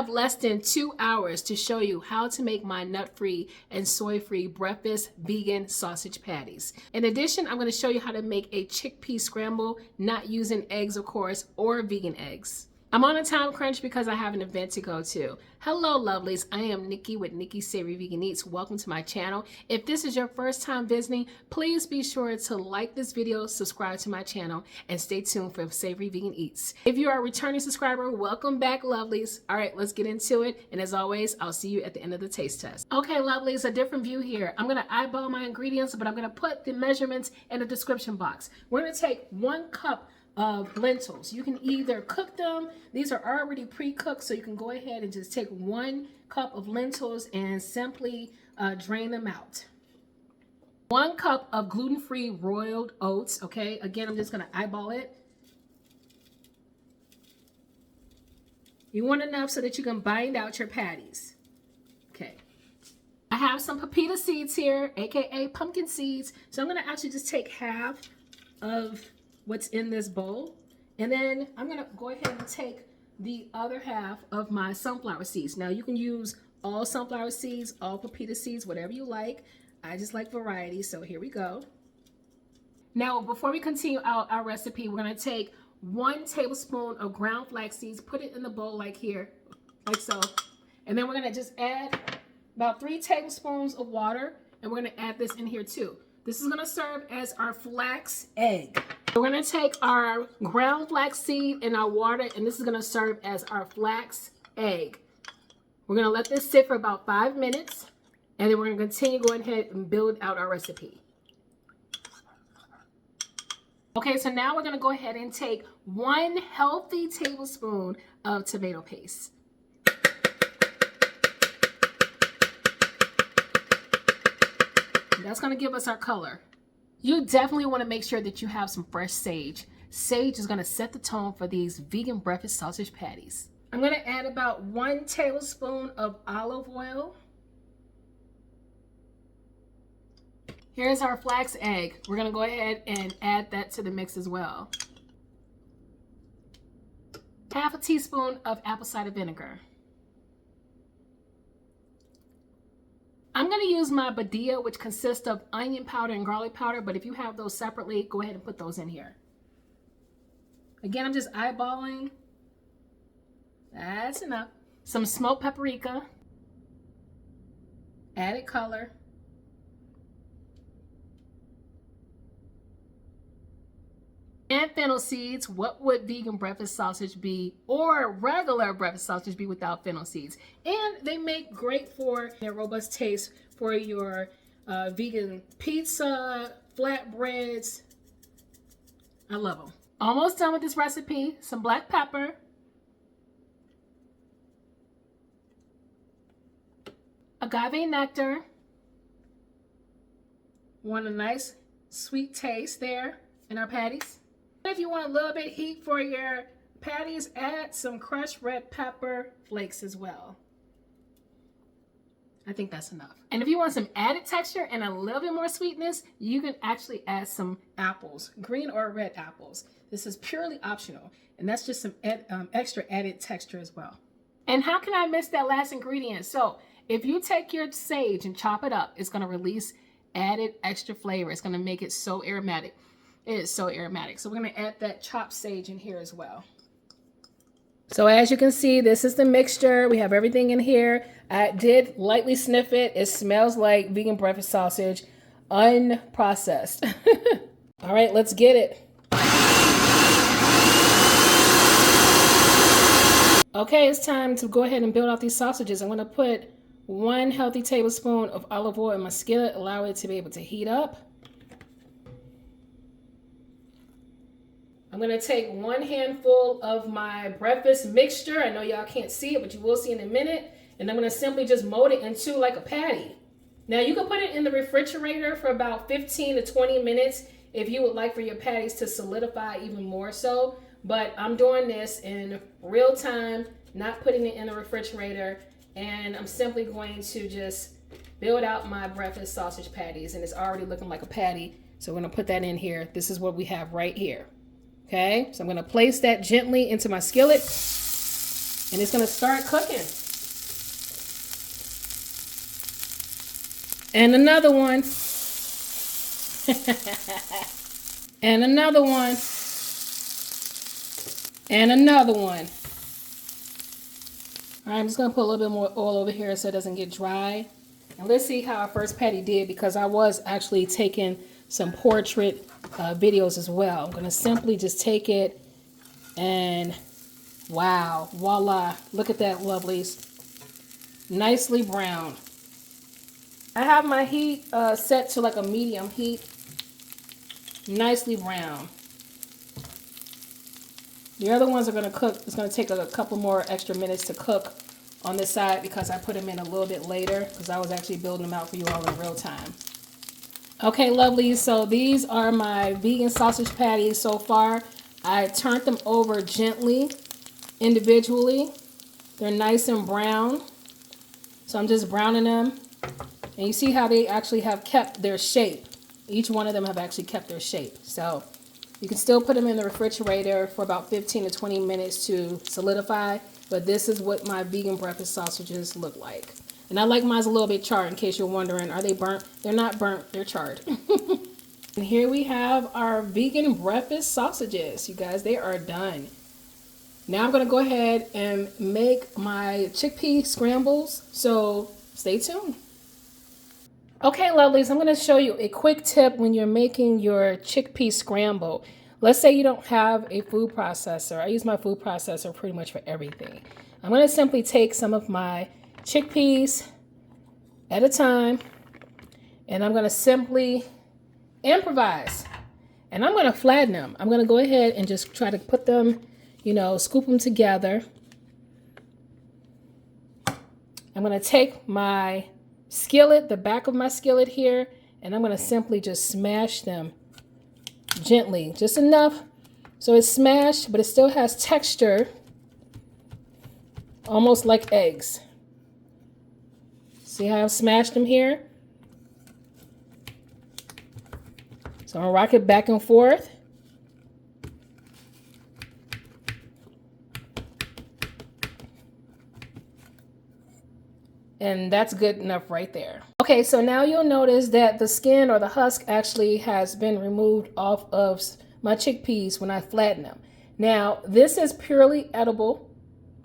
have less than 2 hours to show you how to make my nut-free and soy-free breakfast vegan sausage patties. In addition, I'm going to show you how to make a chickpea scramble, not using eggs, of course, or vegan eggs. I'm on a time crunch because I have an event to go to. Hello, lovelies. I am Nikki with Nikki's Savory Vegan Eats. Welcome to my channel. If this is your first time visiting, please be sure to like this video, subscribe to my channel, and stay tuned for Savory Vegan Eats. If you are a returning subscriber, welcome back, lovelies. All right, let's get into it. And as always, I'll see you at the end of the taste test. Okay, lovelies, a different view here. I'm going to eyeball my ingredients, but I'm going to put the measurements in the description box. We're going to take 1 cup of lentils. You can either cook them. These are already pre-cooked, so you can go ahead and just take 1 cup of lentils and simply drain them out. 1 cup of gluten-free rolled oats. Okay, again, I'm just going to eyeball it. You want enough so that you can bind out your patties. Okay. I have some pepita seeds here, aka pumpkin seeds. So I'm going to actually just take half of what's in this bowl, and then I'm gonna go ahead and take the other half of my sunflower seeds. Now you can use all sunflower seeds, all pepita seeds, whatever you like. I just like variety, so here we go. Now before we continue our recipe, we're gonna take 1 tablespoon of ground flax seeds, put it in the bowl like here, like so, and then we're gonna just add about 3 tablespoons of water, and we're gonna add this in here too. This is gonna serve as our flax egg. We're going to take our ground flax seed and our water, and this is going to serve as our flax egg. We're going to let this sit for about 5 minutes, and then we're going to continue going ahead and build out our recipe. Okay, so now we're going to go ahead and take 1 healthy tablespoon of tomato paste. That's going to give us our color. You definitely want to make sure that you have some fresh sage. Sage is going to set the tone for these vegan breakfast sausage patties. I'm going to add about 1 tablespoon of olive oil. Here's our flax egg. We're going to go ahead and add that to the mix as well. Half a teaspoon of apple cider vinegar. I'm going to use my badilla, which consists of onion powder and garlic powder, but if you have those separately, go ahead and put those in here. Again, I'm just eyeballing. That's enough. Some smoked paprika. Added color. And fennel seeds. What would vegan breakfast sausage be, or regular breakfast sausage be, without fennel seeds? And they make great for their robust taste for your vegan pizza, flatbreads. I love them. Almost done with this recipe. Some black pepper. Agave nectar. Want a nice sweet taste there in our patties. If you want a little bit of heat for your patties, add some crushed red pepper flakes as well. I think that's enough. And if you want some added texture and a little bit more sweetness, you can actually add some apples, green or red apples. This is purely optional, and that's just some extra added texture as well. And how can I miss that last ingredient? So if you take your sage and chop it up, it's going to release added extra flavor. It's going to make it so aromatic. It is so aromatic. So we're going to add that chopped sage in here as well. So as you can see, this is the mixture. We have everything in here. I did lightly sniff it. It smells like vegan breakfast sausage, unprocessed. All right, let's get it. Okay, it's time to go ahead and build out these sausages. I'm going to put 1 healthy tablespoon of olive oil in my skillet, allow it to be able to heat up. I'm going to take 1 handful of my breakfast mixture. I know y'all can't see it, but you will see in a minute. And I'm going to simply just mold it into like a patty. Now you can put it in the refrigerator for about 15 to 20 minutes if you would like for your patties to solidify even more so. But I'm doing this in real time, not putting it in the refrigerator. And I'm simply going to just build out my breakfast sausage patties. And it's already looking like a patty. So we're going to put that in here. This is what we have right here. Okay, so I'm going to place that gently into my skillet. And it's gonna start cooking. And another one. And another one. And another one. All right, I'm just gonna put a little bit more oil over here so it doesn't get dry. And let's see how our first patty did, because I was actually taking some portrait videos as well. I'm gonna simply just take it and wow, voila, look at that, lovelies. Nicely brown. I have my heat set to like a medium heat. Nicely brown. The other ones are going to cook. It's going to take a couple more extra minutes to cook on this side because I put them in a little bit later because I was actually building them out for you all in real time. Okay, lovely. So these are my vegan sausage patties so far. I turned them over gently, individually. They're nice and brown. So I'm just browning them. And you see how they actually have kept their shape. Each one of them have actually kept their shape. So you can still put them in the refrigerator for about 15 to 20 minutes to solidify, but this is what my vegan breakfast sausages look like. And I like mine a little bit charred, in case you're wondering, are they burnt? They're not burnt, they're charred. And here we have our vegan breakfast sausages. You guys, they are done. Now I'm gonna go ahead and make my chickpea scrambles, so stay tuned. Okay, lovelies, I'm going to show you a quick tip when you're making your chickpea scramble. Let's say you don't have a food processor. I use my food processor pretty much for everything. I'm going to simply take some of my chickpeas at a time, and I'm going to simply improvise. And I'm going to flatten them. I'm going to go ahead and just try to put them, you know, scoop them together. I'm going to take my skillet, the back of my skillet here, and I'm going to simply just smash them gently, just enough so it's smashed, but it still has texture, almost like eggs. See how I've smashed them here? So I'm going to rock it back and forth. And that's good enough right there. Okay, so now you'll notice that the skin or the husk actually has been removed off of my chickpeas when I flatten them. Now, this is purely edible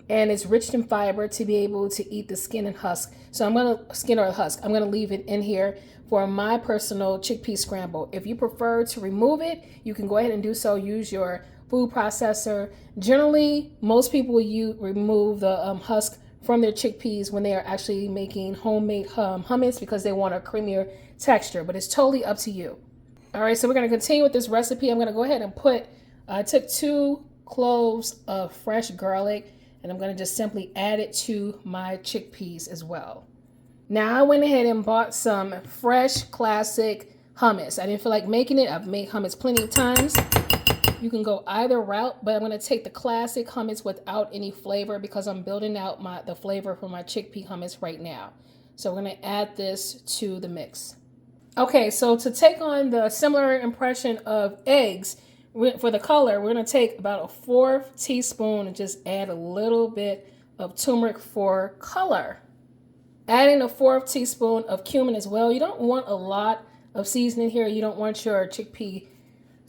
and it's rich in fiber to be able to eat the skin and husk. So I'm gonna, skin or the husk, I'm gonna leave it in here for my personal chickpea scramble. If you prefer to remove it, you can go ahead and do so. Use your food processor. Generally, most people remove the husk from their chickpeas when they are actually making homemade hummus because they want a creamier texture, but it's totally up to you. All right, so we're gonna continue with this recipe. I'm gonna go ahead and I took 2 cloves of fresh garlic and I'm gonna just simply add it to my chickpeas as well. Now I went ahead and bought some fresh classic hummus. I didn't feel like making it. I've made hummus plenty of times. You can go either route, but I'm going to take the classic hummus without any flavor because I'm building out the flavor for my chickpea hummus right now. So we're going to add this to the mix. Okay, so to take on the similar impression of eggs, for the color, we're going to take about a 1/4 teaspoon and just add a little bit of turmeric for color. Adding a 1/4 teaspoon of cumin as well. You don't want a lot of seasoning here. You don't want your chickpea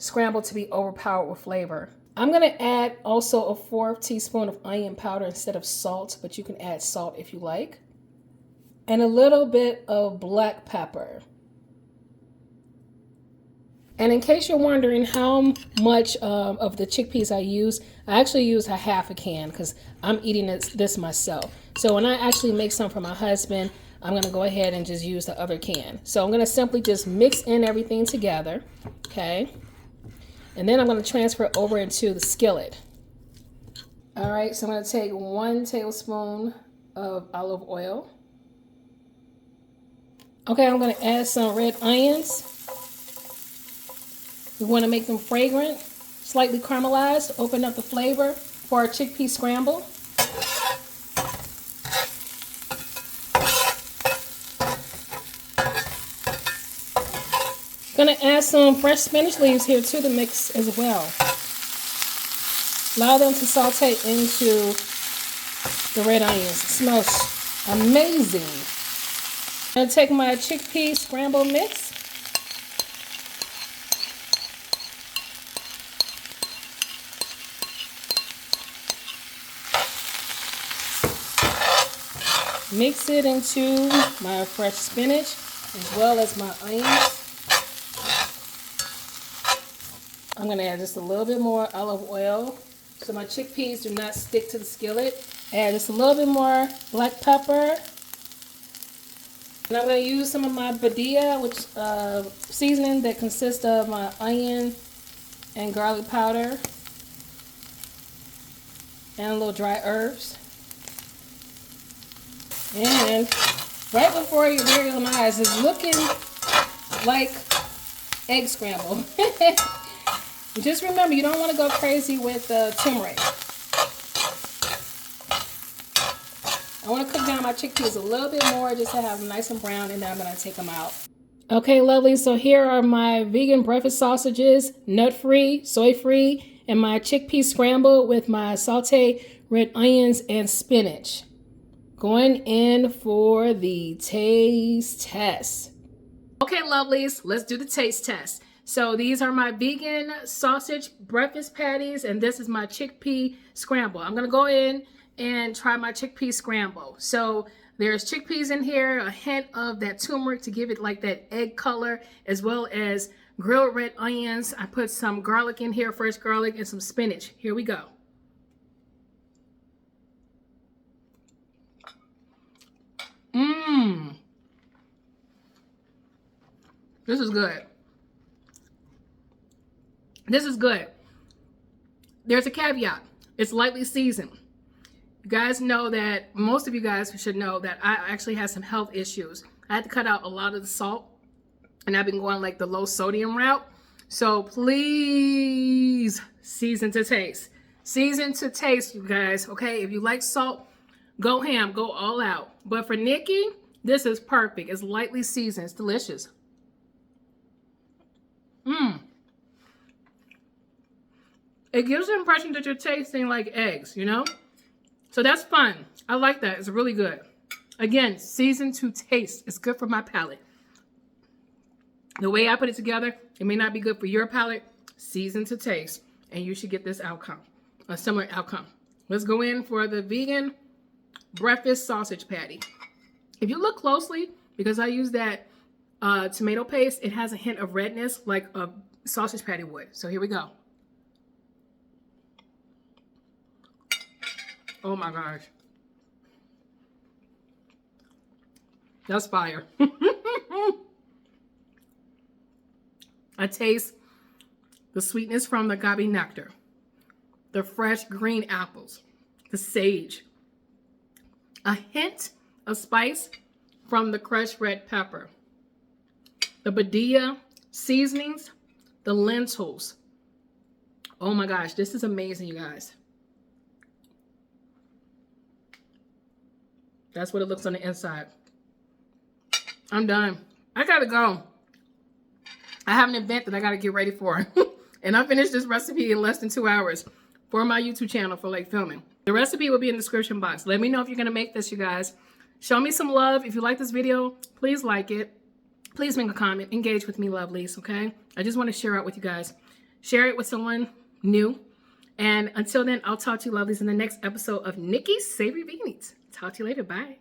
scramble to be overpowered with flavor. I'm going to add also a 1/4 teaspoon of onion powder instead of salt, but you can add salt if you like. And a little bit of black pepper. And in case you're wondering how much of the chickpeas I actually use a 1/2 can because I'm eating this myself. So when I actually make some for my husband, I'm going to go ahead and just use the other can. So I'm going to simply just mix in everything together, okay? And then I'm going to transfer it over into the skillet. All right, so I'm going to take 1 tablespoon of olive oil. Okay, I'm going to add some red onions. We want to make them fragrant, slightly caramelized, open up the flavor for our chickpea scramble. Gonna add some fresh spinach leaves here to the mix as well. Allow them to saute into the red onions. It smells amazing. I'm going to take my chickpea scramble mix. Mix it into my fresh spinach as well as my onions. I'm going to add just a little bit more olive oil so my chickpeas do not stick to the skillet. Add just a little bit more black pepper. And I'm going to use some of my pepita, which seasoning that consists of my onion and garlic powder and a little dry herbs. And right before your very own eyes, it's looking like egg scramble. Just remember, you don't want to go crazy with turmeric. I want to cook down my chickpeas a little bit more just to have them nice and brown, and then I'm going to take them out. Okay, lovely. So here are my vegan breakfast sausages, nut-free, soy-free, and my chickpea scramble with my sauteed red onions and spinach. Going in for the taste test. Okay, lovelies, let's do the taste test. So these are my vegan sausage breakfast patties, and this is my chickpea scramble. I'm gonna go in and try my chickpea scramble. So there's chickpeas in here, a hint of that turmeric to give it like that egg color, as well as grilled red onions. I put some garlic in here, fresh garlic, and some spinach. Here we go. This is good. This is good. There's a caveat. It's lightly seasoned. You guys know that, most of you guys should know that I actually had some health issues. I had to cut out a lot of the salt, and I've been going like the low sodium route. So please season to taste. Season to taste, you guys, okay? If you like salt, go ham, go all out. But for Nikki, this is perfect. It's lightly seasoned. It's delicious. It gives the impression that you're tasting like eggs, you know? So that's fun. I like that. It's really good. Again, season to taste. It's good for my palate. The way I put it together, it may not be good for your palate. Season to taste. And you should get this outcome, a similar outcome. Let's go in for the vegan breakfast sausage patty. If you look closely, because I use that tomato paste, it has a hint of redness like a sausage patty would. So here we go. Oh my gosh. That's fire. I taste the sweetness from the agave nectar, the fresh green apples, the sage, a hint of spice from the crushed red pepper, the pepita seasonings, the lentils. Oh my gosh, this is amazing, you guys. That's what it looks on the inside. I'm done. I gotta go. I have an event that I gotta get ready for. And I finished this recipe in less than 2 hours for my YouTube channel for like filming. The recipe will be in the description box. Let me know if you're gonna make this, you guys. Show me some love. If you like this video, please like it. Please make a comment. Engage with me, lovelies, okay? I just want to share out with you guys. Share it with someone new. And until then, I'll talk to you, lovelies, in the next episode of Nikki's Savory Vegan Eats. Talk to you later. Bye.